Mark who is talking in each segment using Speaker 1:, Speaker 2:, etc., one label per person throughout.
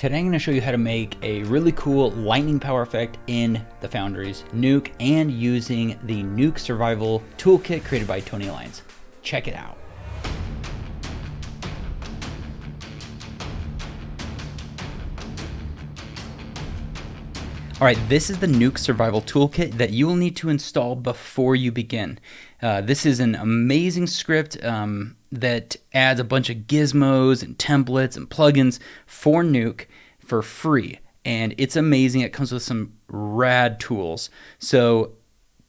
Speaker 1: Today I'm going to show you how to make a really cool lightning power effect in the Foundry's Nuke and using the Nuke Survival Toolkit created by Tony Lyons. Check it out. All right, this is the Nuke Survival Toolkit that you will need to install before you begin. This is an amazing script that adds a bunch of gizmos and templates and plugins for Nuke for free. And it's amazing. It comes with some rad tools. So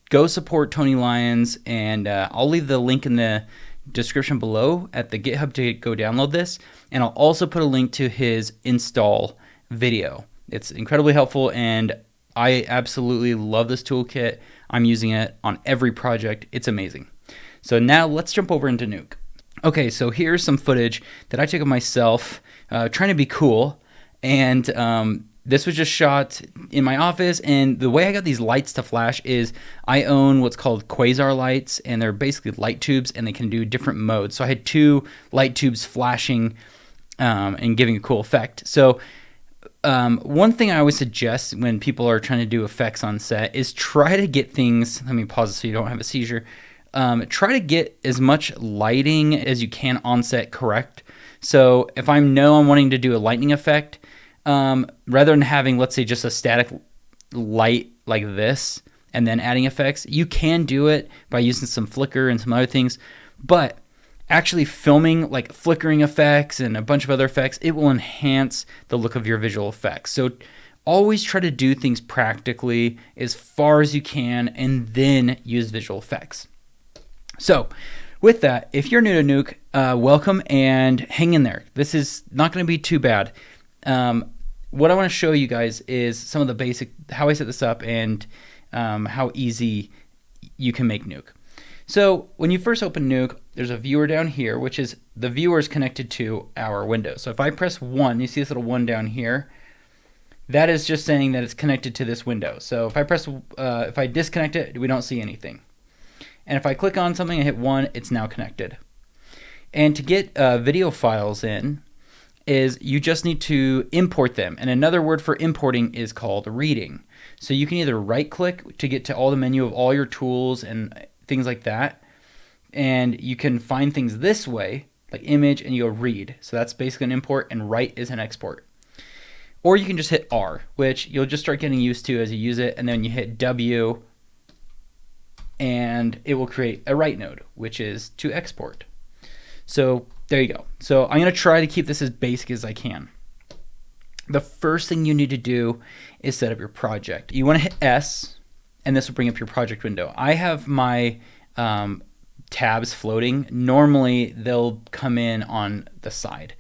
Speaker 1: go support Tony Lyons, and I'll leave the link in the description below at the GitHub to go download this. And I'll also put a link to his install video. It's incredibly helpful, and I absolutely love this toolkit. I'm using it on every project. It's amazing. So now let's jump over into Nuke. Okay, so here's some footage that I took of myself trying to be cool, and this was just shot in my office. And the way I got these lights to flash is I own what's called quasar lights, and they're basically light tubes, and they can do different modes. So I had two light tubes flashing and giving a cool effect. So one thing I always suggest when people are trying to do effects on set is try to get things, let me pause it so you don't have a seizure, try to get as much lighting as you can on set correct. So if I'm wanting to do a lightning effect, rather than having, let's say, just a static light like this and then adding effects, you can do it by using some flicker and some other things, but actually filming like flickering effects and a bunch of other effects, it will enhance the look of your visual effects. So always try to do things practically as far as you can and then use visual effects. So with that, if you're new to Nuke, welcome and hang in there. This is not going to be too bad. What I want to show you guys is some of the basic, how I set this up and how easy you can make Nuke. So when you first open Nuke, there's a viewer down here, which is the viewer is connected to our window. So if I press 1, you see this little 1 down here, that is just saying that it's connected to this window. So if I press, if I disconnect it, we don't see anything. And if I click on something and hit 1, it's now connected. And to get video files in is you just need to import them. And another word for importing is called reading. So you can either right click to get to all the menu of all your tools and things like that, and you can find things this way, like image, and you go read. So that's basically an import, and write is an export. Or you can just hit R, which you'll just start getting used to as you use it, and then you hit W, and it will create a write node, which is to export. So there you go. So I'm going to try to keep this as basic as I can. The first thing you need to do is set up your project. You want to hit S, and this will bring up your project window. I have my tabs floating. Normally they'll come in on the side.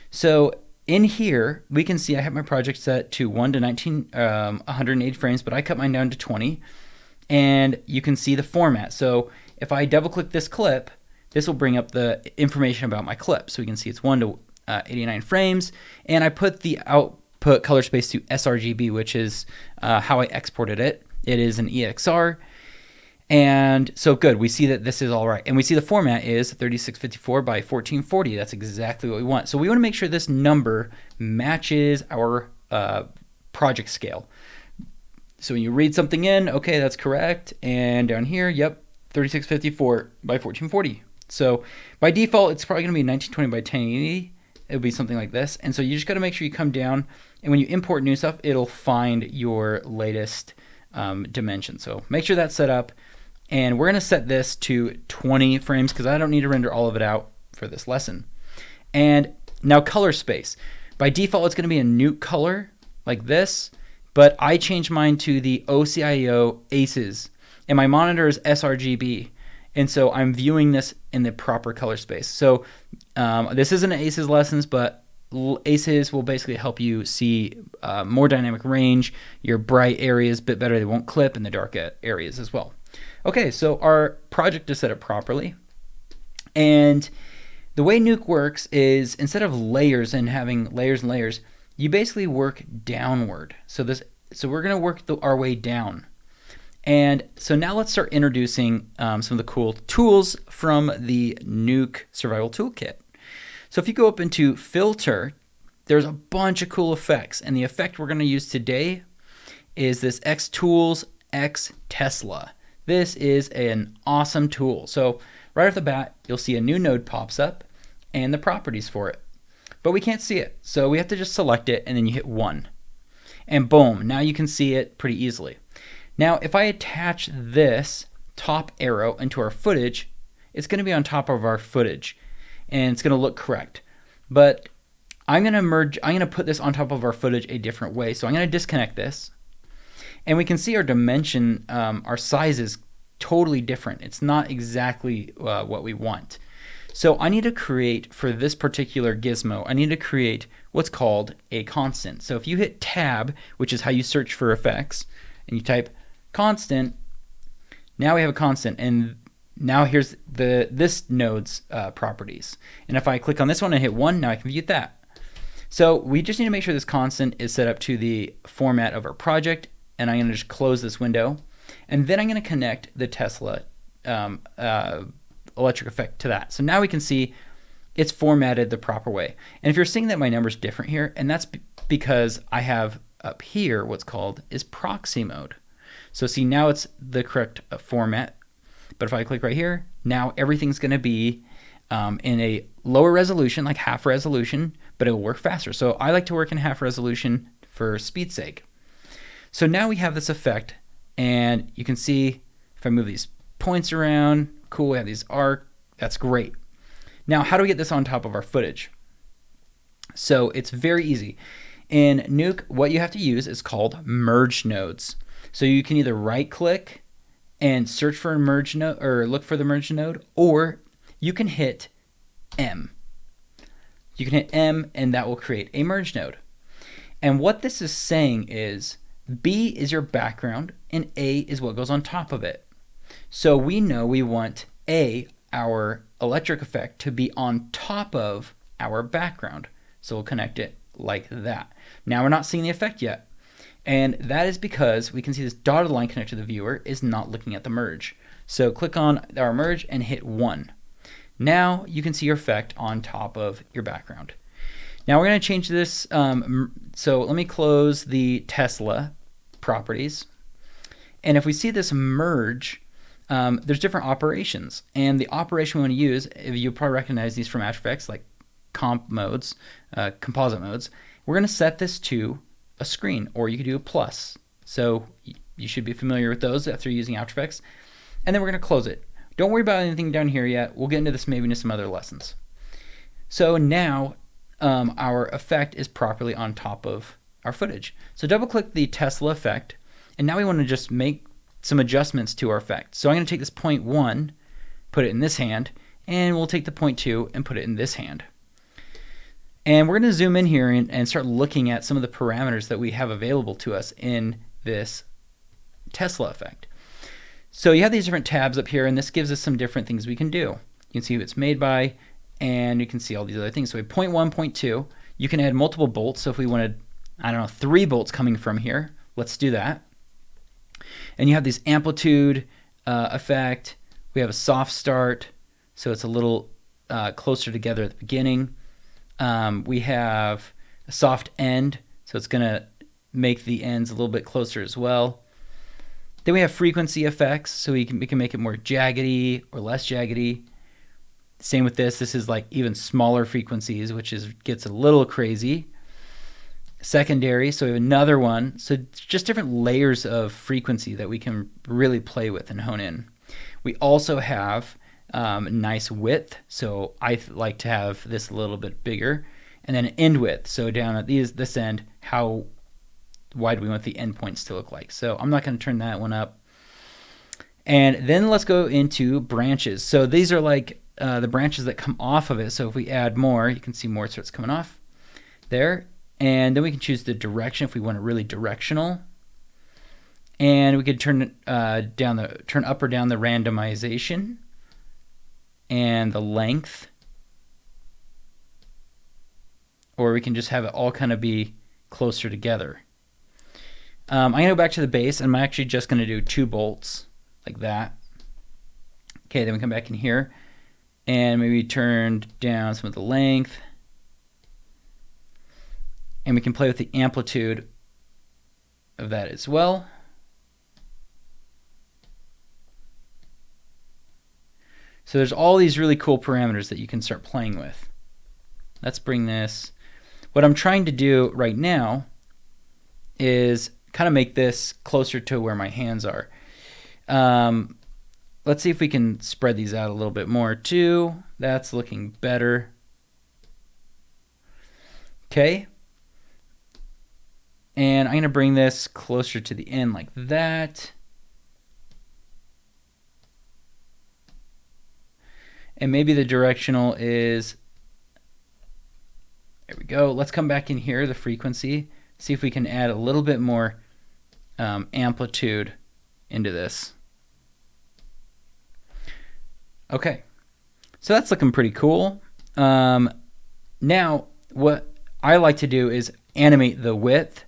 Speaker 1: So in here we can see I have my project set to 1 to 180 frames, but I cut mine down to 20, and you can see the format. So if I double click this clip, this will bring up the information about my clip. So we can see it's 1 to 89 frames, and I put the output color space to srgb, which is how I exported it. It is an EXR, and so good. We see that this is all right, and we see the format is 3654 by 1440. That's exactly what we want. So we want to make sure this number matches our project scale. So when you read something in, okay, that's correct, and down here, yep, 3654 by 1440. So by default, it's probably going to be 1920 by 1080. It'll be something like this, and so you just got to make sure you come down, and when you import new stuff, it'll find your latest dimension. So make sure that's set up, and we're going to set this to 20 frames because I don't need to render all of it out for this lesson. And now color space. By default, it's going to be a Nuke color like this, but I changed mine to the OCIO ACES, and my monitor is srgb, and so I'm viewing this in the proper color space. So this isn't an ACES lessons, but ACES will basically help you see more dynamic range, your bright areas a bit better, they won't clip, and the dark areas as well. Okay, so our project is set up properly, and the way Nuke works is instead of layers and having layers and layers, you basically work downward. So we're going to work our way down. And so now let's start introducing some of the cool tools from the Nuke Survival Toolkit. So if you go up into Filter, there's a bunch of cool effects, and the effect we're going to use today is this X Tools X Tesla. This is an awesome tool. So right off the bat, you'll see a new node pops up and the properties for it. But we can't see it, so we have to just select it, and then you hit 1. And boom, now you can see it pretty easily. Now, if I attach this top arrow into our footage, it's going to be on top of our footage, and it's going to look correct. But I'm going to put this on top of our footage a different way. So I'm going to disconnect this, and we can see our dimension, our size is totally different. It's not exactly what we want. So I need to create, for this particular gizmo, I need to create what's called a constant. So if you hit tab, which is how you search for effects, and you type constant, now we have a constant, and now here's this node's properties. And if I click on this one and hit 1, now I can view that. So we just need to make sure this constant is set up to the format of our project, and I'm going to just close this window, and then I'm going to connect the Tesla electric effect to that. So now we can see it's formatted the proper way. And if you're seeing that my number's different here, and that's because I have up here what's called is proxy mode. So see, now it's the correct format, but if I click right here, now everything's going to be in a lower resolution, like half resolution, but it will work faster. So I like to work in half resolution for speed's sake. So now we have this effect, and you can see if I move these points around, cool, we have these arcs, that's great. Now, how do we get this on top of our footage? So it's very easy. In Nuke, what you have to use is called merge nodes. So you can either right click and search for a merge node, or look for the merge node, or you can hit M. You can hit M, and that will create a merge node. And what this is saying is B is your background and A is what goes on top of it. So we know we want A, our electric effect, to be on top of our background. So we'll connect it like that. Now we're not seeing the effect yet. And that is because we can see this dotted line connected to the viewer is not looking at the merge. So click on our merge and hit 1. Now you can see your effect on top of your background. Now we're going to change this. So let me close the Tesla properties. And if we see this merge, there's different operations. And the operation we want to use, if you probably recognize these from After Effects, like comp modes, composite modes, we're going to set this to a screen, or you could do a plus. So you should be familiar with those after using After Effects. And then we're going to close it. Don't worry about anything down here yet. We'll get into this maybe in some other lessons. So now our effect is properly on top of our footage. So double click the Tesla effect, and now we want to just make some adjustments to our effect. So I'm going to take this 0.1, put it in this hand, and we'll take the 0.2 and put it in this hand. And we're going to zoom in here and start looking at some of the parameters that we have available to us in this Tesla effect. So you have these different tabs up here, and this gives us some different things we can do. You can see who it's made by, and you can see all these other things. So we have 0.1, 0.2. You can add multiple bolts. So if we wanted, I don't know, 3 bolts coming from here, let's do that. And you have this amplitude effect. We have a soft start, so it's a little closer together at the beginning. We have a soft end, so it's going to make the ends a little bit closer as well. Then we have frequency effects, so we can make it more jaggedy or less jaggedy. Same with this. This is like even smaller frequencies, which gets a little crazy. Secondary, so we have another one. So just different layers of frequency that we can really play with and hone in. We also have nice width, so I like to have this a little bit bigger. And then end width, so down at this end, how wide we want the endpoints to look like. So I'm not going to turn that one up. And then let's go into branches. So these are like the branches that come off of it. So if we add more, you can see more starts coming off there. And then we can choose the direction if we want it really directional. And we could turn turn up or down the randomization and the length. Or we can just have it all kind of be closer together. I'm going to go back to the base, and I'm actually just going to do 2 bolts like that. Okay, then we come back in here and maybe turn down some of the length. And we can play with the amplitude of that as well. So there's all these really cool parameters that you can start playing with. Let's bring this. What I'm trying to do right now is kind of make this closer to where my hands are. Let's see if we can spread these out a little bit more too. That's looking better. Okay. And I'm going to bring this closer to the end like that. And maybe the directional is, there we go. Let's come back in here, the frequency, see if we can add a little bit more amplitude into this. Okay, so that's looking pretty cool. Now, what I like to do is animate the width.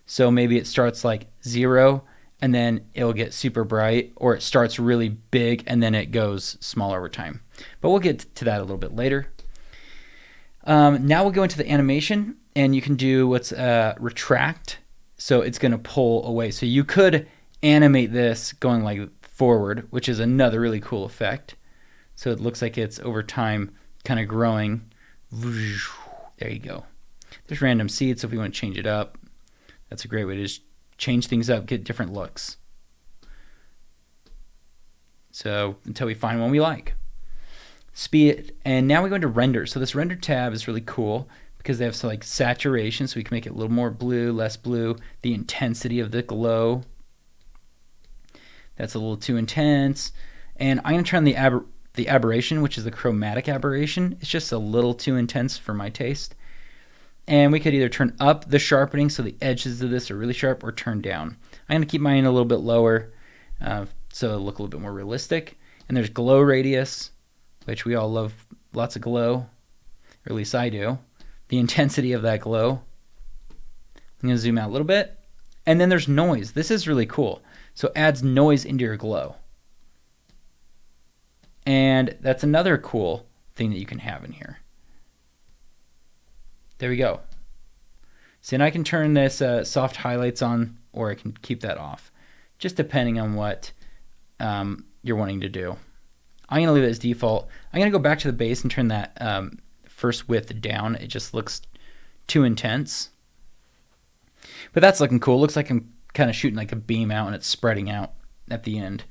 Speaker 1: So maybe it starts like 0 and then it'll get super bright, or it starts really big and then it goes smaller over time. But we'll get to that a little bit later. Now we'll go into the animation, and you can do what's retract. So it's going to pull away. So you could animate this going like forward, which is another really cool effect. So it looks like it's over time kind of growing. There you go. There's random seeds, so if we want to change it up, that's a great way to just change things up, get different looks. So until we find one we like. Speed, and now we go into render. So this render tab is really cool because they have some like saturation, so we can make it a little more blue, less blue. The intensity of the glow, that's a little too intense. And I'm going to turn the aberration, which is the chromatic aberration. It's just a little too intense for my taste. And we could either turn up the sharpening so the edges of this are really sharp, or turn down. I'm going to keep mine a little bit lower so it'll look a little bit more realistic. And there's glow radius, which we all love lots of glow, or at least I do. The intensity of that glow. I'm going to zoom out a little bit. And then there's noise. This is really cool. So it adds noise into your glow. And that's another cool thing that you can have in here. There we go. See, and I can turn this soft highlights on, or I can keep that off, just depending on what you're wanting to do. I'm going to leave it as default. I'm going to go back to the base and turn that first width down. It just looks too intense. But that's looking cool. It looks like I'm kind of shooting like a beam out and it's spreading out at the end.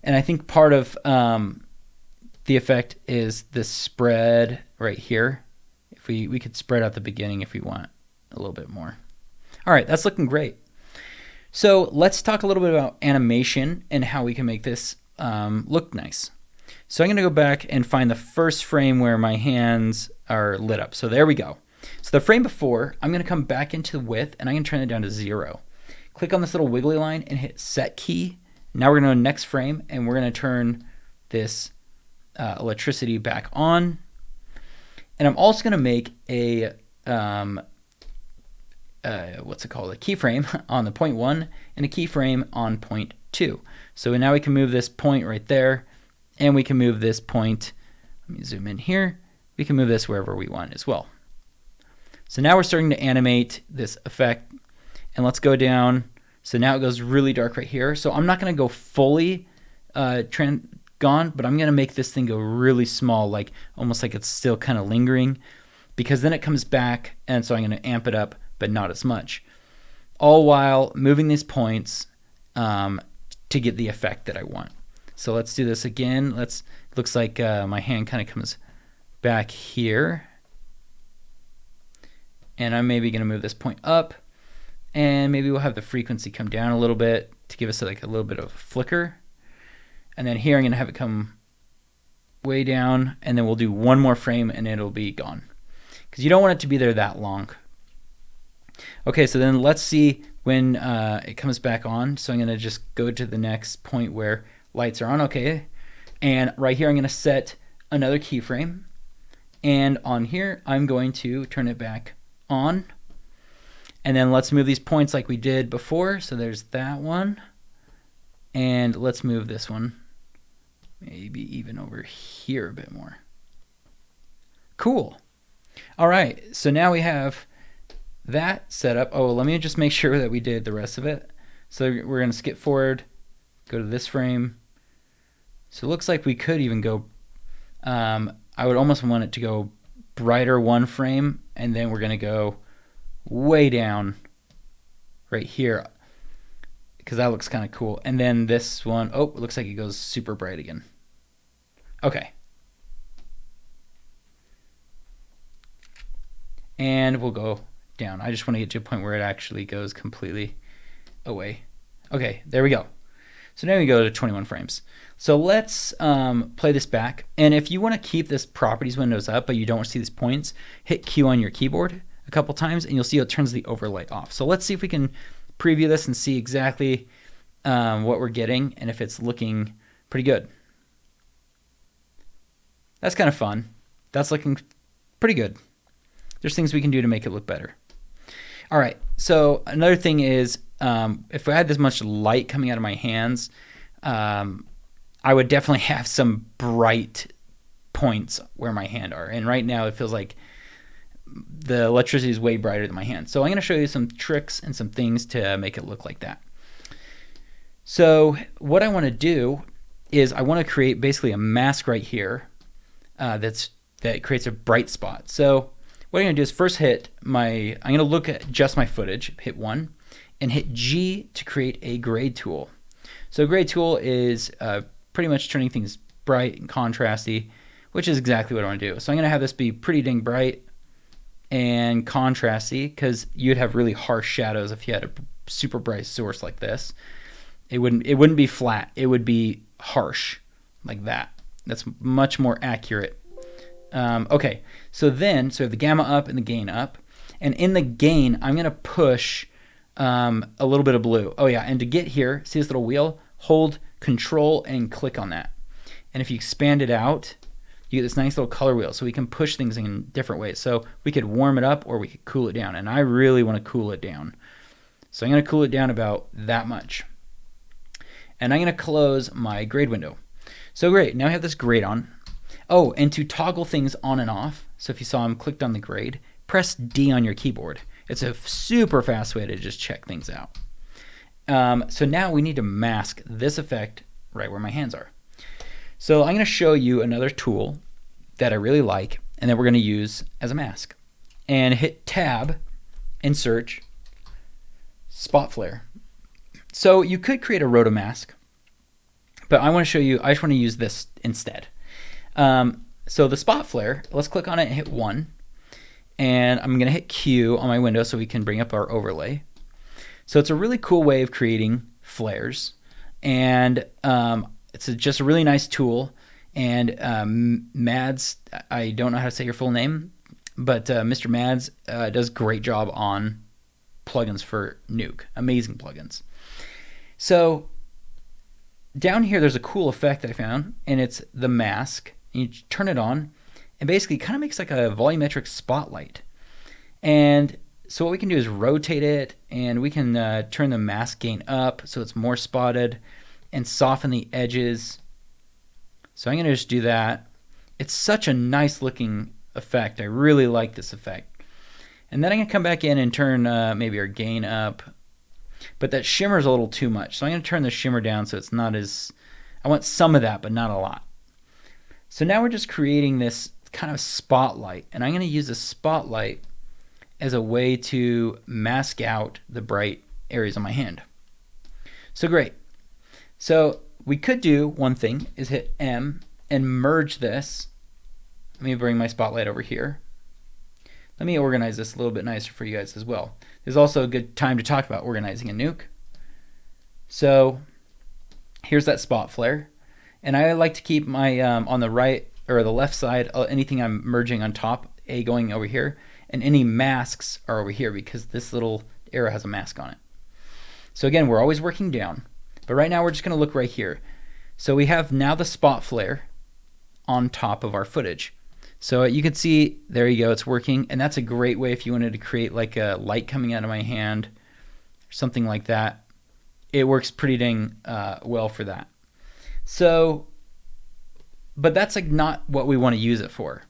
Speaker 1: And I think part of the effect is this spread right here. If we could spread out the beginning if we want a little bit more. All right, that's looking great. So let's talk a little bit about animation and how we can make this look nice. So I'm going to go back and find the first frame where my hands are lit up. So there we go. So the frame before, I'm going to come back into the width and I'm going to turn it down to 0. Click on this little wiggly line and hit set key. Now we're going to go to next frame and we're going to turn this electricity back on. And I'm also going to make a what's it called? A keyframe on the point 1 and a keyframe on point 2. So now we can move this point right there, and we can move this point. Let me zoom in here. We can move this wherever we want as well. So now we're starting to animate this effect, and let's go down. So now it goes really dark right here. So I'm not going to go fully gone, but I'm going to make this thing go really small, like almost like it's still kind of lingering, because then it comes back, and so I'm going to amp it up, but not as much, all while moving these points to get the effect that I want. So let's do this again. Looks like my hand kind of comes back here, and I'm maybe going to move this point up, and maybe we'll have the frequency come down a little bit to give us like a little bit of a flicker. And then here I'm going to have it come way down, and then we'll do one more frame and it'll be gone, because you don't want it to be there that long. Okay, so then let's see when it comes back on. So I'm going to just go to the next point where lights are on. Okay, and right here I'm going to set another keyframe, and on here I'm going to turn it back on. And then let's move these points like we did before. So there's that one, and let's move this one maybe even over here a bit more. Cool. All right, so now we have that setup, oh, let me just make sure that we did the rest of it. So we're going to skip forward, go to this frame. So it looks like we could even go, I would almost want it to go brighter one frame, and then we're going to go way down right here, because that looks kind of cool. And then this one, oh, it looks like it goes super bright again. Okay. And we'll go down. I just want to get to a point where it actually goes completely away. Okay, there we go. So now we go to 21 frames. So let's play this back. And if you want to keep this properties windows up, but you don't want to see these points, hit Q on your keyboard a couple times, and you'll see it turns the overlay off. So let's see if we can preview this and see exactly what we're getting and if it's looking pretty good. That's kind of fun. That's looking pretty good. There's things we can do to make it look better. All right, so another thing is, if I had this much light coming out of my hands, I would definitely have some bright points where my hand are. And right now it feels like the electricity is way brighter than my hand. So I'm going to show you some tricks and some things to make it look like that. So what I want to do is I want to create basically a mask right here that creates a bright spot. So what I'm going to do is first hit I'm going to look at just my footage, hit 1, and hit G to create a grade tool. So a grade tool is pretty much turning things bright and contrasty, which is exactly what I want to do. So I'm going to have this be pretty dang bright and contrasty, because you'd have really harsh shadows if you had a super bright source like this. It wouldn't be flat. It would be harsh like that. That's much more accurate. Okay, so we have the gamma up and the gain up, and in the gain I'm going to push a little bit of blue. Oh yeah, and to get here, see this little wheel? Hold Control and click on that. And if you expand it out, you get this nice little color wheel, so we can push things in different ways. So we could warm it up or we could cool it down, and I really want to cool it down. So I'm going to cool it down about that much. And I'm going to close my grade window. So great, now I have this grade on. Oh, and to toggle things on and off, so if you saw I'm clicked on the grade, press D on your keyboard. It's a super fast way to just check things out. So now we need to mask this effect right where my hands are. So I'm going to show you another tool that I really like and that we're going to use as a mask. And hit Tab and search Spot Flare. So you could create a roto mask, but I want to show you, I just want to use this instead. So the Spot Flare, let's click on it and hit 1. And I'm going to hit Q on my window so we can bring up our overlay. So it's a really cool way of creating flares, and it's just a really nice tool. And Mads, I don't know how to say your full name, but Mr. Mads does a great job on plugins for Nuke. Amazing plugins. So down here there's a cool effect that I found, and it's the mask. You turn it on, and basically it kind of makes like a volumetric spotlight. And so what we can do is rotate it, and we can turn the mask gain up so it's more spotted, and soften the edges. So I'm going to just do that. It's such a nice looking effect. I really like this effect. And then I'm going to come back in and turn maybe our gain up. But that shimmer is a little too much. So I'm going to turn the shimmer down so it's not as, I want some of that, but not a lot. So now we're just creating this kind of spotlight. And I'm going to use the spotlight as a way to mask out the bright areas on my hand. So great. So we could do one thing is hit M and merge this. Let me bring my spotlight over here. Let me organize this a little bit nicer for you guys as well. There's also a good time to talk about organizing a Nuke. So here's that spot flare. And I like to keep my, on the right or the left side, anything I'm merging on top, going over here. And any masks are over here because this little arrow has a mask on it. So again, we're always working down. But right now we're just going to look right here. So we have now the spot flare on top of our footage. So you can see, there you go, it's working. And that's a great way if you wanted to create like a light coming out of my hand, or something like that. It works pretty dang well for that. So, but that's like not what we want to use it for.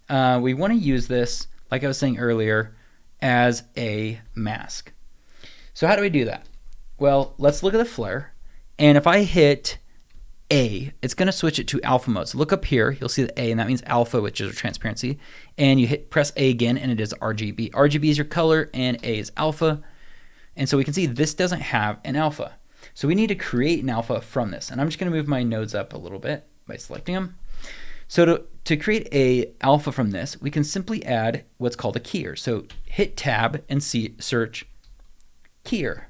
Speaker 1: We want to use this, like I was saying earlier, as a mask. So how do we do that? Well, let's look at the flare, and if I hit A, it's going to switch it to alpha mode. So look up here, you'll see the A, and that means alpha, which is transparency. And you press A again, and it is RGB. RGB is your color, and A is alpha. And so we can see this doesn't have an alpha. So we need to create an alpha from this. And I'm just going to move my nodes up a little bit by selecting them. So to create a alpha from this, we can simply add what's called a keyer. So hit tab and search keyer.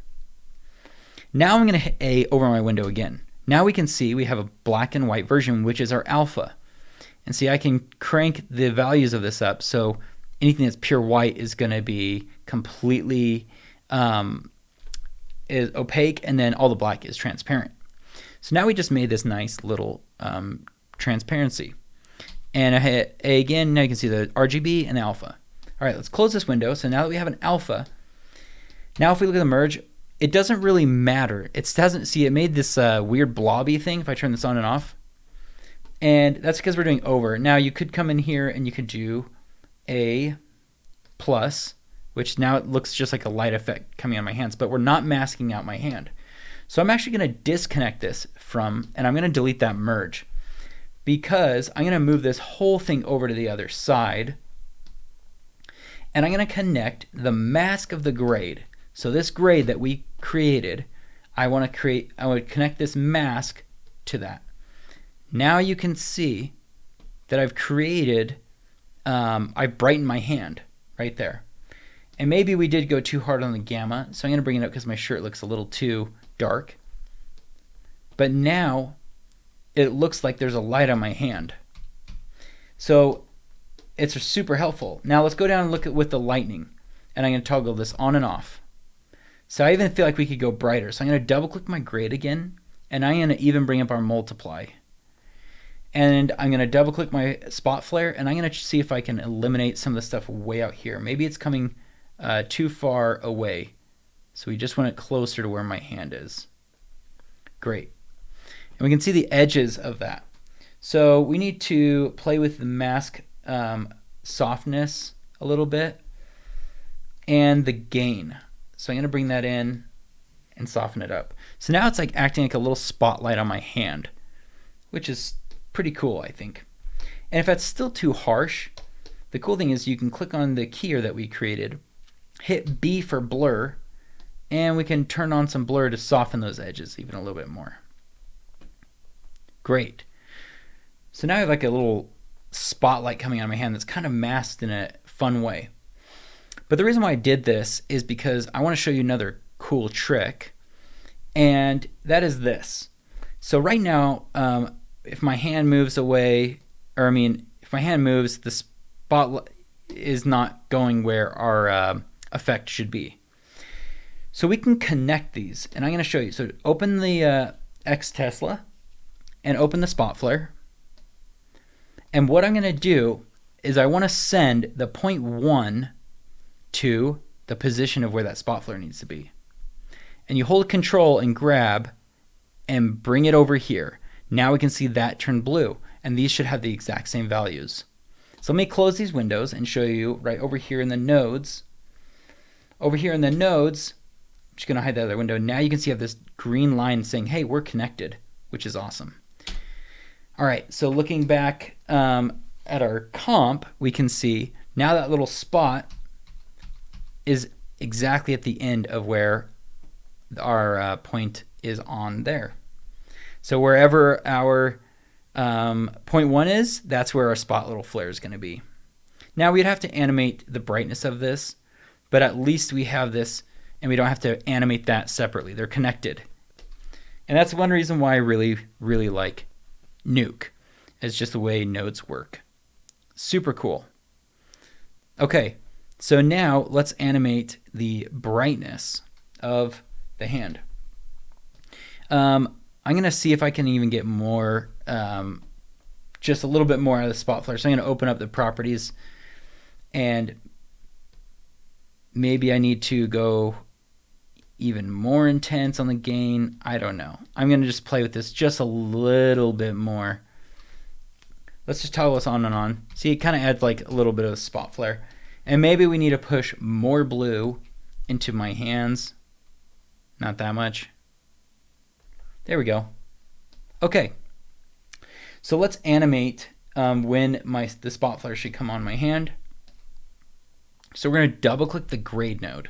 Speaker 1: Now I'm going to hit A over my window again. Now we can see we have a black and white version, which is our alpha. And see, I can crank the values of this up. So anything that's pure white is going to be completely is opaque, and then all the black is transparent. So now we just made this nice little transparency. And I hit A again, now you can see the RGB and the alpha. All right, let's close this window. So now that we have an alpha, now if we look at the merge, it doesn't really matter. It doesn't, see, it made this weird blobby thing if I turn this on and off. And that's because we're doing over. Now you could come in here and you could do a plus, which now it looks just like a light effect coming on my hands, but we're not masking out my hand. So I'm actually going to disconnect this from, and I'm going to delete that merge, because I'm going to move this whole thing over to the other side, and I'm going to connect the mask of the grade. So this grade that we created, I want to connect this mask to that. Now you can see that I've created, I've brightened my hand right there. And maybe we did go too hard on the gamma, so I'm going to bring it up because my shirt looks a little too dark. But now it looks like there's a light on my hand. So it's super helpful. Now let's go down and look at with the lightning, and I'm going to toggle this on and off. So I even feel like we could go brighter. So I'm going to double click my grade again, and I'm going to even bring up our multiply. And I'm going to double click my spot flare, and I'm going to see if I can eliminate some of the stuff way out here. Maybe it's coming too far away. So we just want it closer to where my hand is. Great. And we can see the edges of that. So we need to play with the mask softness a little bit and the gain. So I'm going to bring that in and soften it up. So now it's like acting like a little spotlight on my hand, which is pretty cool, I think. And if that's still too harsh, the cool thing is you can click on the keyer that we created, hit B for blur, and we can turn on some blur to soften those edges even a little bit more. Great. So now I have like a little spotlight coming on my hand that's kind of masked in a fun way. But the reason why I did this is because I want to show you another cool trick, and that is this. So right now, if my hand moves away, or if my hand moves, the spotlight is not going where our effect should be. So we can connect these, and I'm going to show you. So open the X Tesla and open the spot flare. And what I'm going to do is I want to send the 0.1 to the position of where that spot flare needs to be. And you hold Control and grab and bring it over here. Now we can see that turn blue, and these should have the exact same values. So let me close these windows and show you right over here in the nodes. Over here in the nodes, I'm just going to hide the other window. Now you can see I have this green line saying, hey, we're connected, which is awesome. All right, so looking back at our comp, we can see now that little spot is exactly at the end of where our point is on there. So wherever our 0.1 is, that's where our spot little flare is going to be. Now we'd have to animate the brightness of this, but at least we have this, and we don't have to animate that separately. They're connected. And that's one reason why I really, really like Nuke. It's just the way nodes work. Super cool. Okay, so now let's animate the brightness of the hand. I'm going to see if I can even get more, just a little bit more out of the spot flare. So I'm going to open up the properties, and maybe I need to go even more intense on the gain. I don't know. I'm going to just play with this just a little bit more. Let's just toggle this on and on. See, it kind of adds like a little bit of a spot flare. And maybe we need to push more blue into my hands. Not that much. There we go. Okay. So let's animate when the spot flare should come on my hand. So we're going to double click the grade node.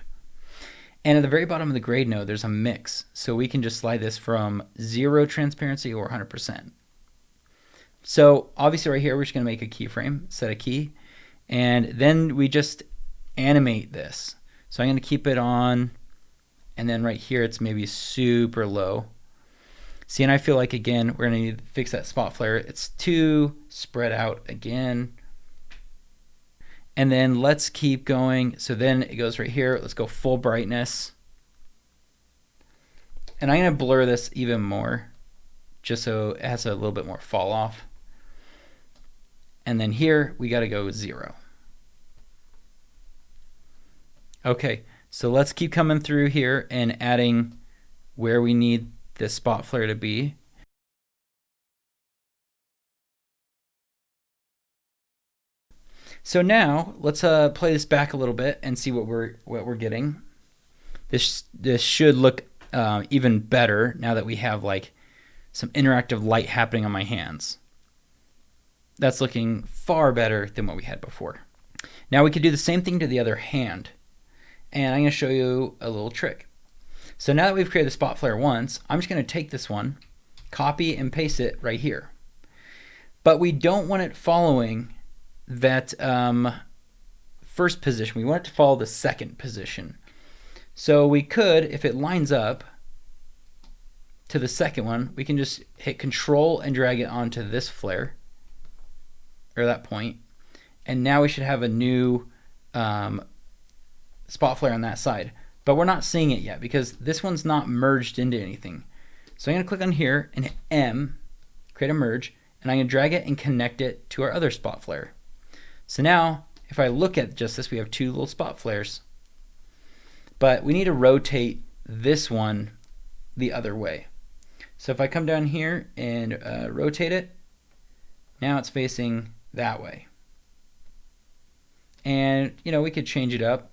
Speaker 1: And at the very bottom of the grade node, there's a mix. So we can just slide this from 0 transparency or 100%. So obviously right here, we're just going to make a keyframe, set a key, and then we just animate this. So I'm going to keep it on, and then right here, it's maybe super low. See, and I feel like, again, we're going to need to fix that spot flare. It's too spread out again. And then let's keep going. So then it goes right here. Let's go full brightness. And I'm going to blur this even more, just so it has a little bit more fall off. And then here, we got to go 0. Okay, so let's keep coming through here and adding where we need this spot flare to be. So now let's play this back a little bit and see what we're getting. This should look even better now that we have like some interactive light happening on my hands. That's looking far better than what we had before. Now we could do the same thing to the other hand, and I'm going to show you a little trick. So now that we've created the spot flare once, I'm just going to take this one, copy and paste it right here. But we don't want it following that first position. We want it to follow the second position. So we could, if it lines up to the second one, we can just hit Control and drag it onto this flare, or that point, and now we should have a new spot flare on that side. But we're not seeing it yet because this one's not merged into anything. So I'm going to click on here and hit M, create a merge, and I'm going to drag it and connect it to our other spot flare. So now, if I look at just this, we have 2 little spot flares. But we need to rotate this one the other way. So if I come down here and rotate it, now it's facing that way. And we could change it up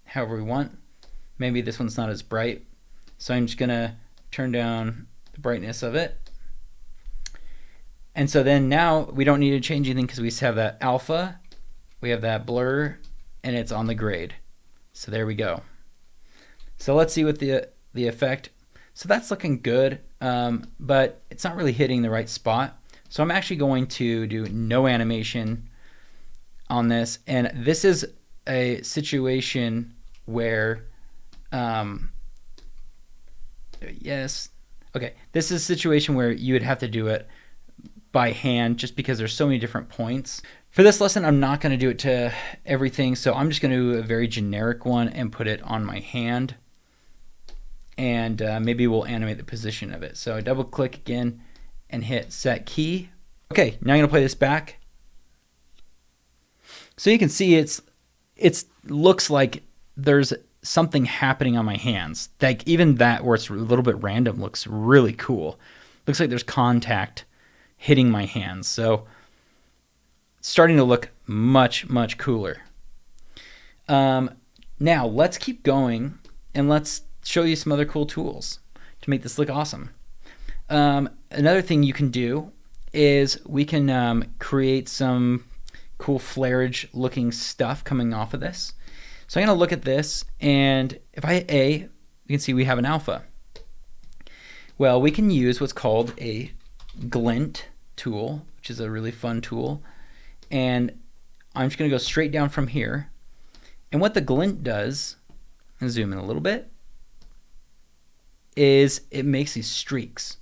Speaker 1: however we want. Maybe this one's not as bright, so I'm just gonna turn down the brightness of it. And so then now we don't need to change anything because we have that alpha, we have that blur, and it's on the grade. So there we go. So let's see what the effect. So that's looking good, but it's not really hitting the right spot. So I'm actually going to do no animation on this, and this is a situation where yes, okay, this is a situation where you would have to do it by hand just because there's so many different points. For this lesson, I'm not going to do it to everything, so I'm just going to do a very generic one and put it on my hand, and maybe we'll animate the position of it. So I double click again and hit set key. Okay, now I'm going to play this back. So you can see it looks like there's something happening on my hands. Like even that where it's a little bit random looks really cool. Looks like there's contact hitting my hands. So it's starting to look much, much cooler. Now let's keep going and let's show you some other cool tools to make this look awesome. Another thing you can do is we can create some cool flareage looking stuff coming off of this. So I'm going to look at this, and if I hit A, you can see we have an alpha. Well, we can use what's called a glint tool, which is a really fun tool. And I'm just going to go straight down from here. And what the glint does, and zoom in a little bit, is it makes these streaks.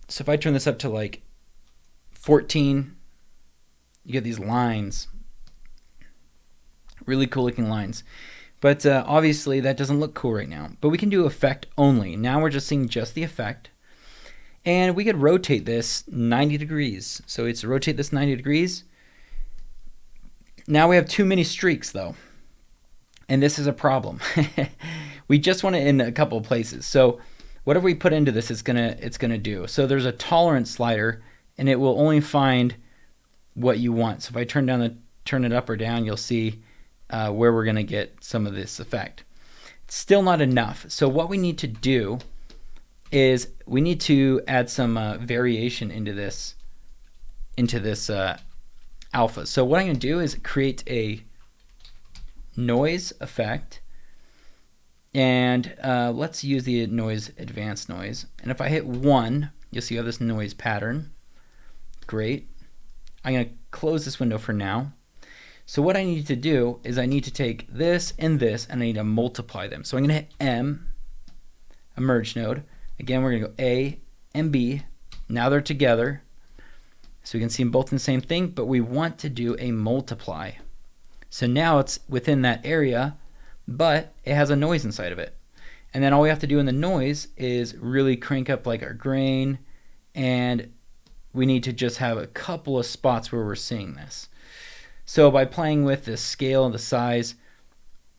Speaker 1: So if I turn this up to like 14, you get these lines. Really cool looking lines. But obviously that doesn't look cool right now. But we can do effect only. Now we're just seeing just the effect. And we could rotate this 90 degrees. So it's rotate this 90 degrees. Now we have too many streaks though. And this is a problem. We just want it in a couple of places. So whatever we put into this, it's gonna do. So there's a tolerance slider, and it will only find what you want. So if I turn down the turn it up or down, you'll see where we're going to get some of this effect. It's still not enough. So what we need to do is we need to add some variation into this alpha. So what I'm going to do is create a noise effect, and let's use the noise advanced noise. And if I hit 1, you'll see how this noise pattern. Great. I'm going to close this window for now. So what I need to do is I need to take this and this, and I need to multiply them. So I'm going to hit M, a merge node. Again, we're going to go A and B. Now they're together. So we can see them both in the same thing, but we want to do a multiply. So now it's within that area, but it has a noise inside of it. And then all we have to do in the noise is really crank up like our grain, and we need to just have a couple of spots where we're seeing this. So by playing with the scale and the size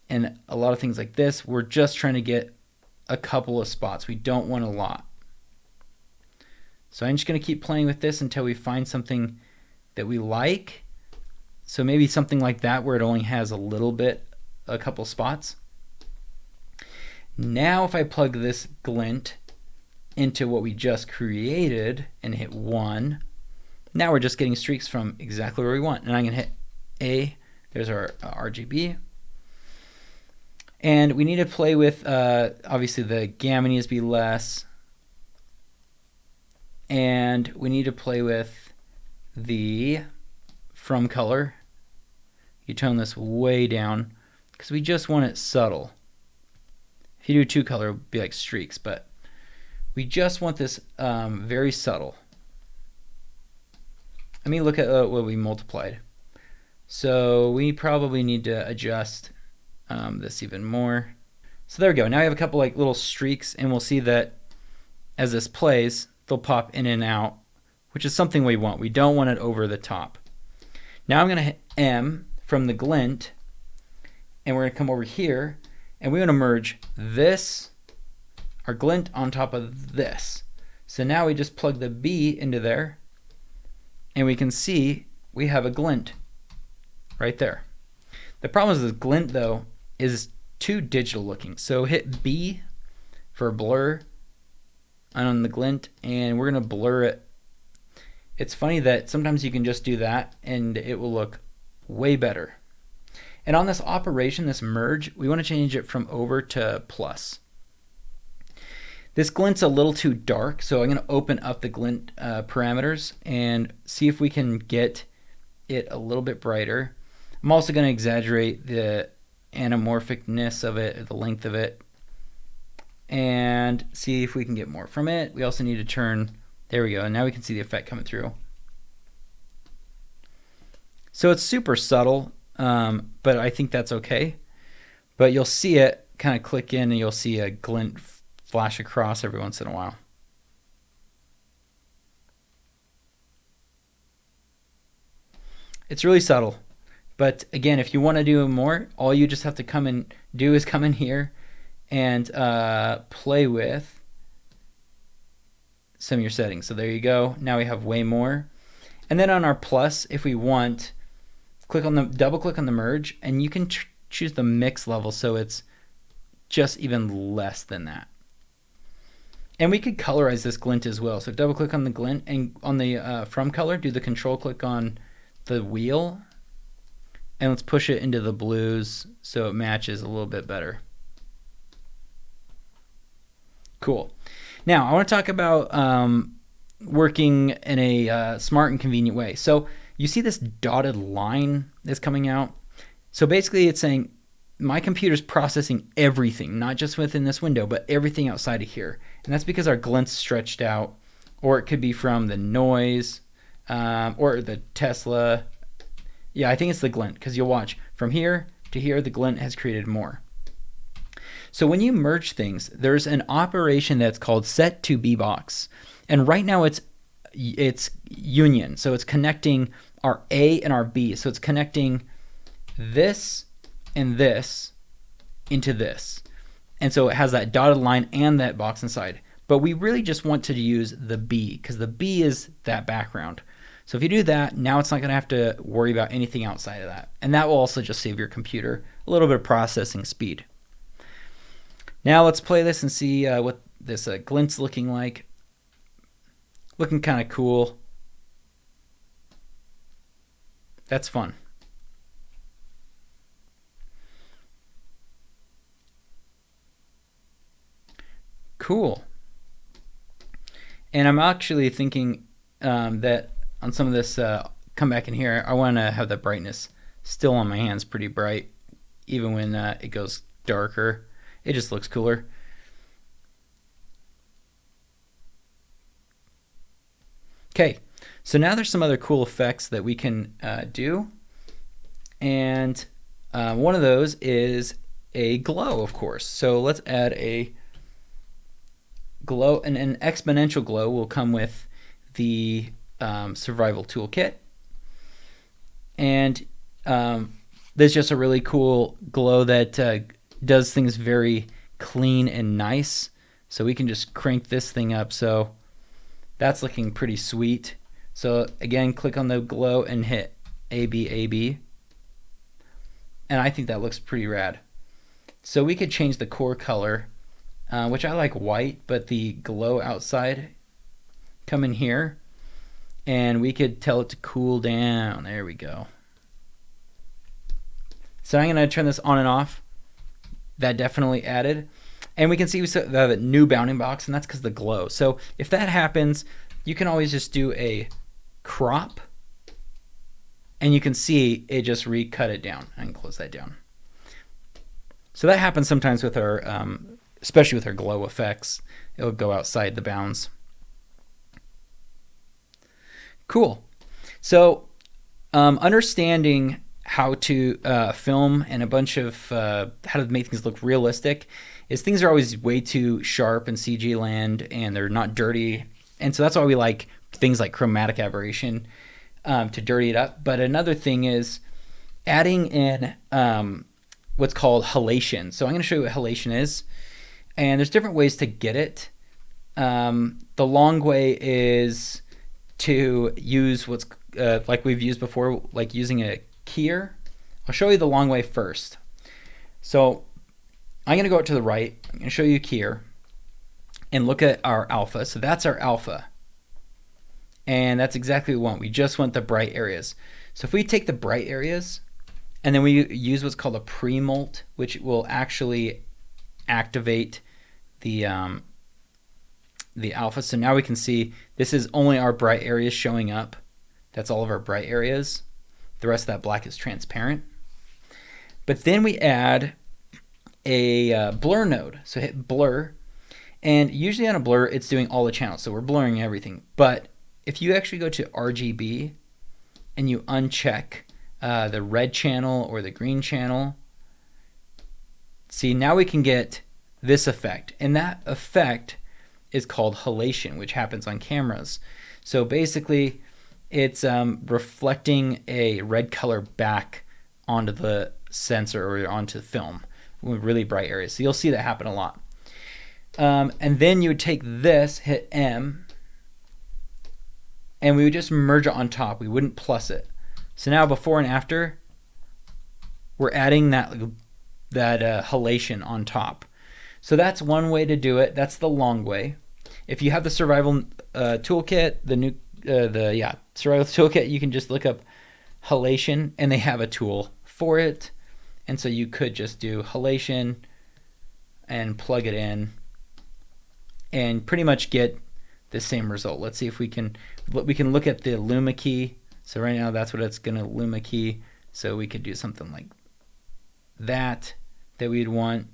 Speaker 1: and a lot of things like this, we're just trying to get a couple of spots. We don't want a lot. So I'm just going to keep playing with this until we find something that we like. So maybe something like that where it only has a couple spots. Now if I plug this glint into what we just created and hit 1, now we're just getting streaks from exactly where we want. And I'm going to hit A, there's our RGB. And we need to play with, obviously the gamma needs to be less. And we need to play with the from color. You tone this way down because we just want it subtle. If you do 2 color, it'll be like streaks, but we just want this very subtle. Let me look at what we multiplied. So we probably need to adjust this even more. So there we go. Now we have a couple like little streaks, and we'll see that as this plays, they'll pop in and out, which is something we want. We don't want it over the top. Now I'm going to hit M from the glint, and we're going to come over here, and we want to merge this, our glint, on top of this. So now we just plug the B into there, and we can see we have a glint right there. The problem is this glint, though, is too digital looking. So hit B for blur on the glint, and we're going to blur it. It's funny that sometimes you can just do that and it will look way better. And on this operation, this merge, we want to change it from over to plus. This glint's a little too dark, so I'm going to open up the glint parameters and see if we can get it a little bit brighter. I'm also going to exaggerate the anamorphicness of it, the length of it, and see if we can get more from it. We also need to turn, there we go, and now we can see the effect coming through. So it's super subtle, but I think that's okay. But you'll see it kind of click in, and you'll see a glint flash across every once in a while. It's really subtle. But again, if you want to do more, all you just have to come in here and play with some of your settings. So there you go. Now we have way more. And then on our plus, if we want, double click on the merge, and you can choose the mix level so it's just even less than that. And we could colorize this glint as well. So double click on the glint, and on the from color, do the control click on the wheel, and let's push it into the blues so it matches a little bit better. Cool. Now I want to talk about working in a smart and convenient way. So you see this dotted line that's coming out. So basically it's saying my computer's processing everything, not just within this window, but everything outside of here. And that's because our glint's stretched out, or it could be from the noise or the Tesla. Yeah, I think it's the glint, because you'll watch from here to here, the glint has created more. So when you merge things, there's an operation that's called set to bbox. And right now it's union. So it's connecting our A and our B. So it's connecting this and this into this. And so it has that dotted line and that box inside. But we really just want to use the B, because the B is that background. So if you do that, now it's not going to have to worry about anything outside of that. And that will also just save your computer a little bit of processing speed. Now let's play this and see what this glint's looking like. Looking kind of cool. That's fun. Cool. And I'm actually thinking that on some of this, come back in here, I want to have the brightness still on my hands pretty bright, even when it goes darker. It just looks cooler. Okay, so now there's some other cool effects that we can do. And one of those is a glow, of course. So let's add a glow, and an exponential glow will come with the survival toolkit. And there's just a really cool glow that does things very clean and nice. So we can just crank this thing up. So that's looking pretty sweet. So again, click on the glow and hit AB. And I think that looks pretty rad. So we could change the core color, which I like white, but the glow outside, come in here, and we could tell it to cool down. There we go. So I'm going to turn this on and off. That definitely added. And we can see we have a new bounding box, and that's because of the glow. So if that happens, you can always just do a crop, and you can see it just recut it down. I can close that down. So that happens sometimes with our, especially with our glow effects. It'll go outside the bounds. Cool. So understanding how to film and a bunch of how to make things look realistic is things are always way too sharp in CG land, and they're not dirty. And so that's why we like things like chromatic aberration to dirty it up. But another thing is adding in what's called halation. So I'm going to show you what halation is. And there's different ways to get it. The long way is to use what's like we've used before, like using a keyer. I'll show you the long way first. So I'm going to go out to the right. I'm going to show you a keyer and look at our alpha. So that's our alpha. And that's exactly what we want. We just want the bright areas. So if we take the bright areas and then we use what's called a pre-molt, which will actually activate the alpha. So now we can see this is only our bright areas showing up. That's all of our bright areas. The rest of that black is transparent. But then we add a blur node. So hit blur. And usually on a blur, it's doing all the channels. So we're blurring everything. But if you actually go to RGB and you uncheck the red channel or the green channel, see, now we can get this effect. And that effect is called halation, which happens on cameras. So basically, it's reflecting a red color back onto the sensor or onto the film with really bright areas. So you'll see that happen a lot. And then you would take this, hit M, and we would just merge it on top. We wouldn't plus it. So now before and after, we're adding that halation on top. So that's one way to do it. That's the long way. If you have the survival toolkit, survival toolkit, you can just look up halation, and they have a tool for it. And so you could just do halation and plug it in and pretty much get the same result. Let's see if we can look at the luma key. So right now that's what it's going to luma key. So we could do something like that we'd want.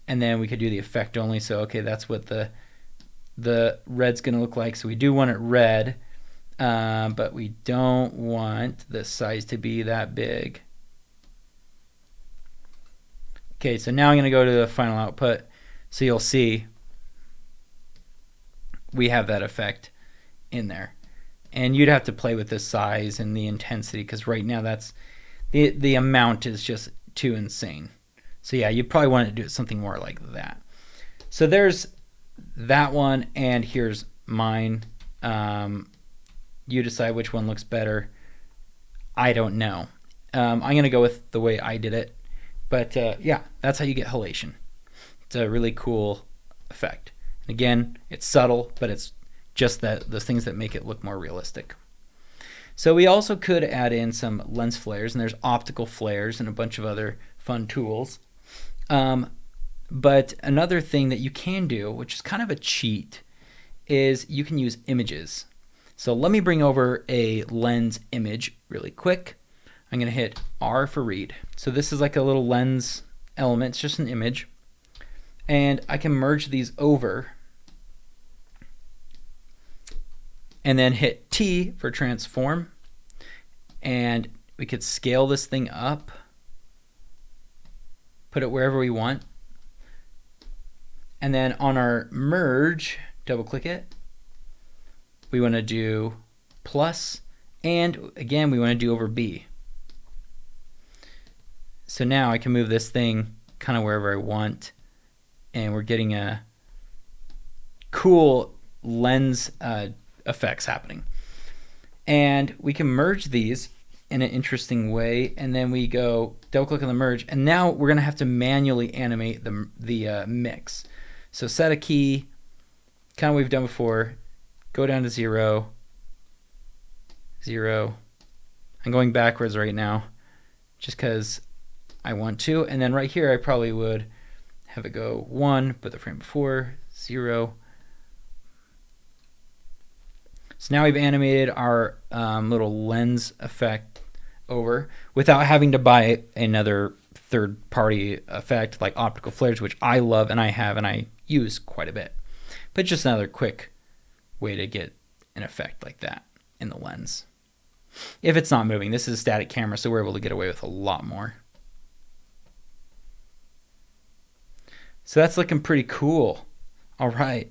Speaker 1: And then we could do the effect only. So okay, that's what the red's going to look like. So we do want it red, but we don't want the size to be that big. Okay, so now I'm going to go to the final output. So you'll see we have that effect in there. And you'd have to play with the size and the intensity, because right now that's the amount is just too insane. So yeah, you probably want to do something more like that. So there's that one, and here's mine. You decide which one looks better. I don't know. I'm going to go with the way I did it. But yeah, that's how you get halation. It's a really cool effect. And again, it's subtle, but it's just those things that make it look more realistic. So we also could add in some lens flares, and there's optical flares and a bunch of other fun tools. But another thing that you can do, which is kind of a cheat, is you can use images. So let me bring over a lens image really quick. I'm going to hit R for read. So this is like a little lens element. It's just an image. And I can merge these over. And then hit T for transform. And we could scale this thing up. Put it wherever we want. And then on our merge, double click it. We want to do plus. And again, we want to do over B. So now I can move this thing kind of wherever I want, and we're getting a cool lens effects happening. And we can merge these in an interesting way, and then we go double click on the merge, and now we're gonna have to manually animate the mix. So set a key, kind of what we've done before, go down to 0, 0. I'm going backwards right now just because I want to, and then right here I probably would have it go 1, put the frame before, 0. So now we've animated our little lens effect over without having to buy another third-party effect like optical flares, which I love and I have and I use quite a bit. But just another quick way to get an effect like that in the lens. If it's not moving, this is a static camera, so we're able to get away with a lot more. So that's looking pretty cool. All right.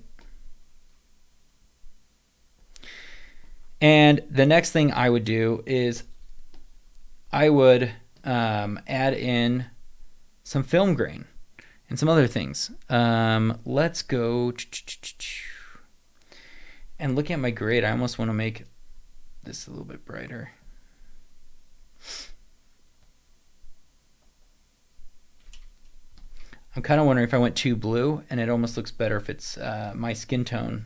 Speaker 1: And the next thing I would do is I would add in some film grain and some other things. Let's go and looking at my grade, I almost want to make this a little bit brighter. I'm kind of wondering if I went too blue, and it almost looks better if it's my skin tone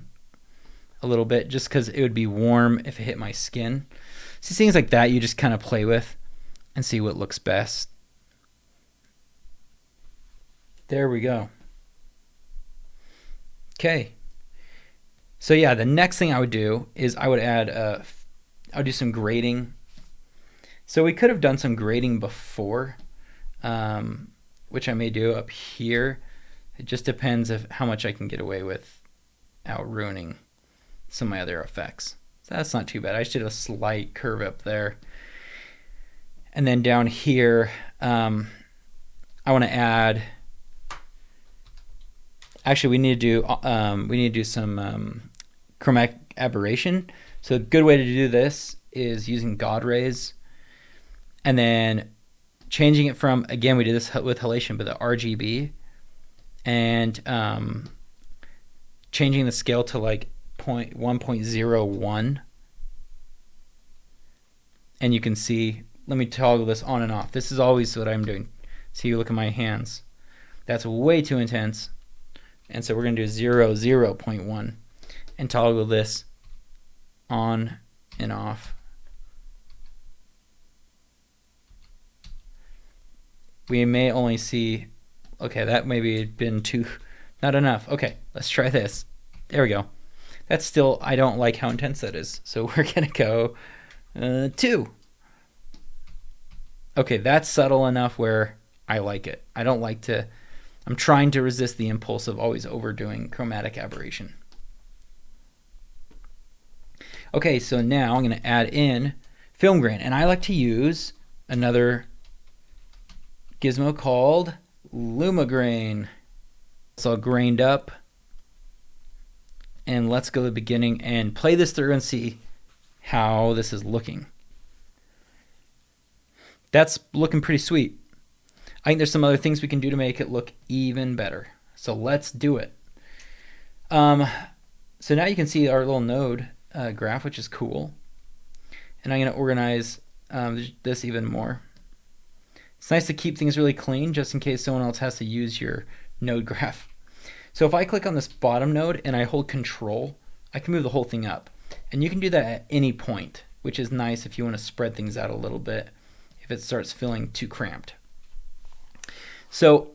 Speaker 1: a little bit, just because it would be warm if it hit my skin. See, things like that you just kind of play with and see what looks best. There we go. Okay. So yeah, the next thing I would do is I would add, I would do some grading. So we could have done some grading before, which I may do up here. It just depends of how much I can get away with without ruining some of my other effects. So that's not too bad. I just did a slight curve up there. And then down here, I want to add, actually we need to do some chromatic aberration. So a good way to do this is using God rays and then changing it from, again, we did this with halation, but the RGB, and changing the scale to like 1.01. And you can see, let me toggle this on and off. This is always what I'm doing. So you look at my hands. That's way too intense. And so we're going to do 0.1 and toggle this on and off. We may only see, okay, that maybe had been not enough. Okay, let's try this. There we go. That's still, I don't like how intense that is. So we're going to go 2. Okay, that's subtle enough where I like it. I don't like to, I'm trying to resist the impulse of always overdoing chromatic aberration. Okay, so now I'm going to add in film grain, and I like to use another gizmo called LumaGrain. It's all grained up, and let's go to the beginning and play this through and see how this is looking. That's looking pretty sweet. I think there's some other things we can do to make it look even better. So let's do it. So now you can see our little node graph, which is cool. And I'm going to organize this even more. It's nice to keep things really clean just in case someone else has to use your node graph. So if I click on this bottom node and I hold Control, I can move the whole thing up. And you can do that at any point, which is nice if you want to spread things out a little bit if it starts feeling too cramped. So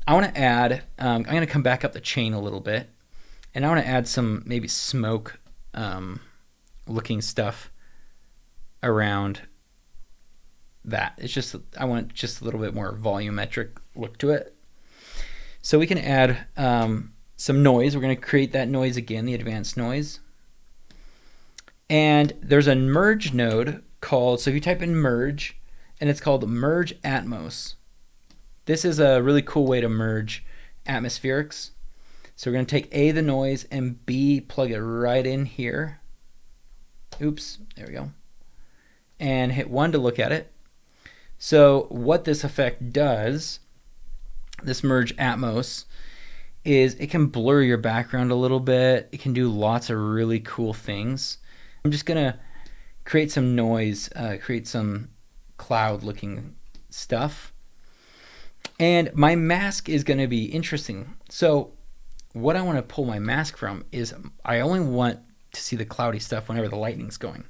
Speaker 1: I want to add, I'm going to come back up the chain a little bit, and I want to add some maybe smoke looking stuff around that. It's just, I want just a little bit more volumetric look to it. So we can add some noise. We're going to create that noise again, the advanced noise. And there's a merge node called, so if you type in merge, and it's called Merge Atmos. This is a really cool way to merge atmospherics. So we're going to take A, the noise, and B, plug it right in here. Oops, there we go. And hit 1 to look at it. So what this effect does, this Merge Atmos, is it can blur your background a little bit. It can do lots of really cool things. I'm just going to create some noise, create some cloud looking stuff. And my mask is going to be interesting. So what I want to pull my mask from is I only want to see the cloudy stuff whenever the lightning's going.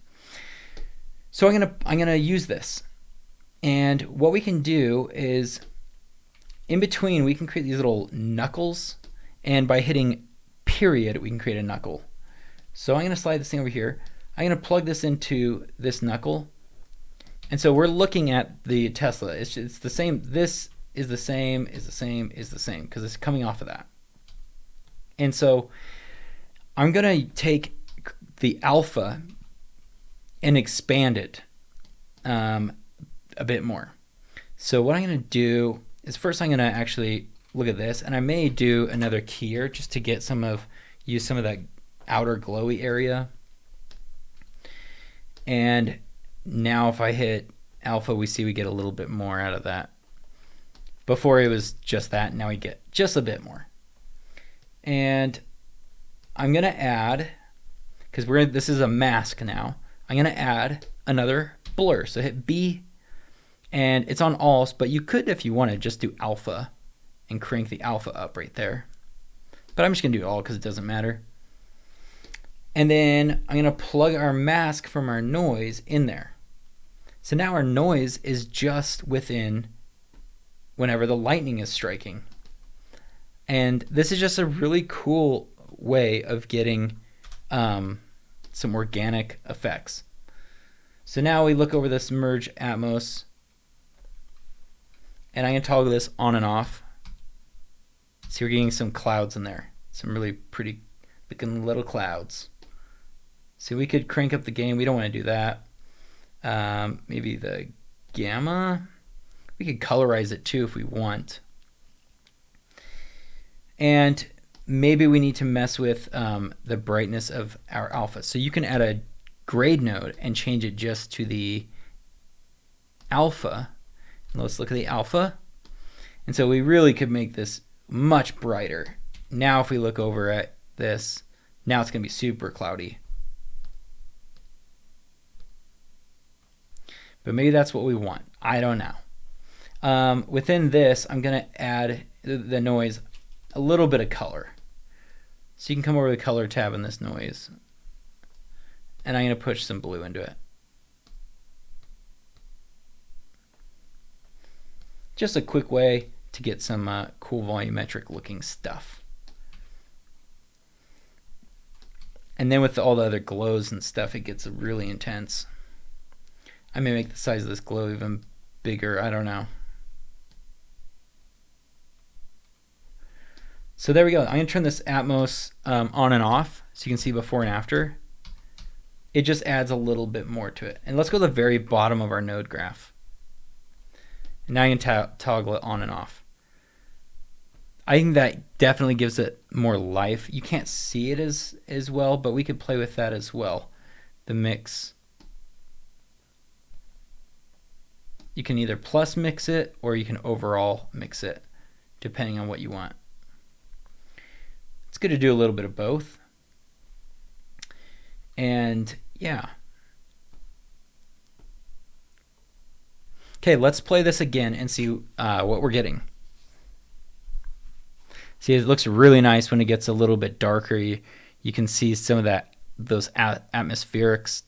Speaker 1: So I'm going to use this. And what we can do is in between we can create these little knuckles, and by hitting period we can create a knuckle. So I'm going to slide this thing over here. I'm going to plug this into this knuckle. And so we're looking at the Tesla. It's the same. This is the same, is the same, is the same, because it's coming off of that. And so I'm going to take the alpha and expand it a bit more. So what I'm going to do is first I'm going to actually look at this, and I may do another keyer just to get use some of that outer glowy area. And now if I hit alpha, we see we get a little bit more out of that. Before it was just that, now we get just a bit more. And I'm going to add, because this is a mask now, I'm going to add another blur. So hit B, and it's on all, but you could, if you wanted, just do alpha and crank the alpha up right there. But I'm just going to do all because it doesn't matter. And then I'm going to plug our mask from our noise in there. So now our noise is just within whenever the lightning is striking. And this is just a really cool way of getting some organic effects. So now we look over this Merge Atmos, and I can toggle this on and off. See, we're getting some clouds in there, some really pretty looking little clouds. So we could crank up the gain. We don't want to do that. Maybe the gamma. We could colorize it too if we want. And maybe we need to mess with the brightness of our alpha. So you can add a grade node and change it just to the alpha. And let's look at the alpha. And so we really could make this much brighter. Now if we look over at this, now it's going to be super cloudy. But maybe that's what we want. I don't know. Within this, I'm going to add the noise a little bit of color. So you can come over to the color tab in this noise, and I'm going to push some blue into it. Just a quick way to get some cool volumetric looking stuff. And then with all the other glows and stuff, it gets really intense. I may make the size of this glow even bigger, I don't know. So there we go. I'm going to turn this Atmos on and off so you can see before and after. It just adds a little bit more to it. And let's go to the very bottom of our node graph. And now you can toggle it on and off. I think that definitely gives it more life. You can't see it as well, but we could play with that as well. The mix. You can either plus mix it or you can overall mix it, depending on what you want. It's good to do a little bit of both. And yeah, Okay, let's play this again and see what we're getting. See, it looks really nice when it gets a little bit darker. You can see some of those atmospherics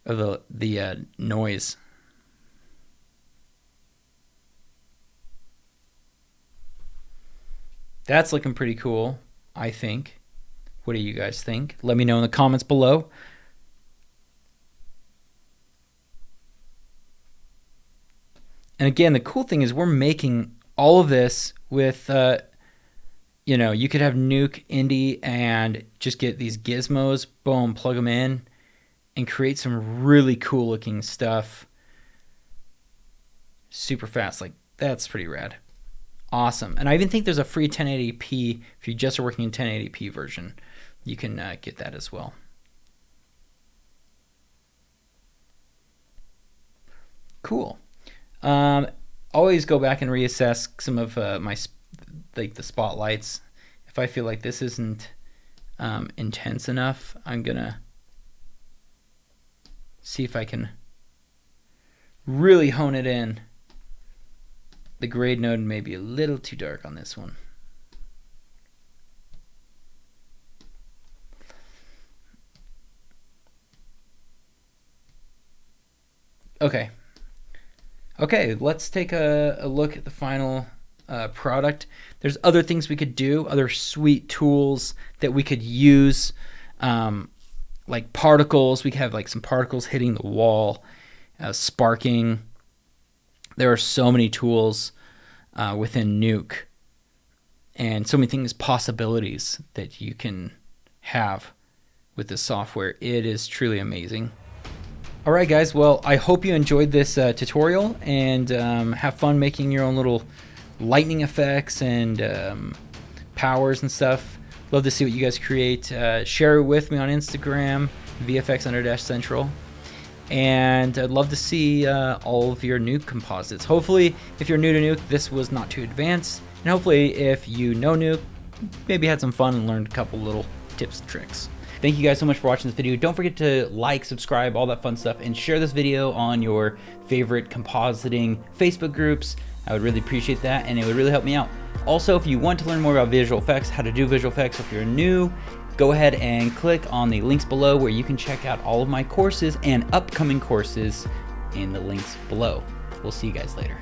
Speaker 1: of the noise. That's looking pretty cool, I think. What do you guys think? Let me know in the comments below. And again, the cool thing is we're making all of this with, you know, you could have Nuke, Indie, and just get these gizmos, boom, plug them in, and create some really cool looking stuff super fast. Like, that's pretty rad. Awesome. And I even think there's a free 1080p, if you just are working in 1080p version, you can get that as well. Cool. Always go back and reassess some of like the spotlights. If I feel like this isn't intense enough, I'm gonna see if I can really hone it in. The grade node may be a little too dark on this one. Okay. Okay, let's take a look at the final product. There's other things we could do, other sweet tools that we could use, like particles. We could have like some particles hitting the wall, sparking. There are so many tools within Nuke, and so many things, possibilities that you can have with this software. It is truly amazing. All right, guys. Well, I hope you enjoyed this tutorial and have fun making your own little lightning effects and powers and stuff. Love to see what you guys create. Share it with me on Instagram, VFX_Central. And I'd love to see all of your Nuke composites. Hopefully, if you're new to Nuke, this was not too advanced. And hopefully, if you know Nuke, maybe had some fun and learned a couple little tips and tricks. Thank you guys so much for watching this video. Don't forget to like, subscribe, all that fun stuff, and share this video on your favorite compositing Facebook groups. I would really appreciate that, and it would really help me out. Also, if you want to learn more about visual effects, how to do visual effects, if you're new, go ahead and click on the links below where you can check out all of my courses and upcoming courses in the links below. We'll see you guys later.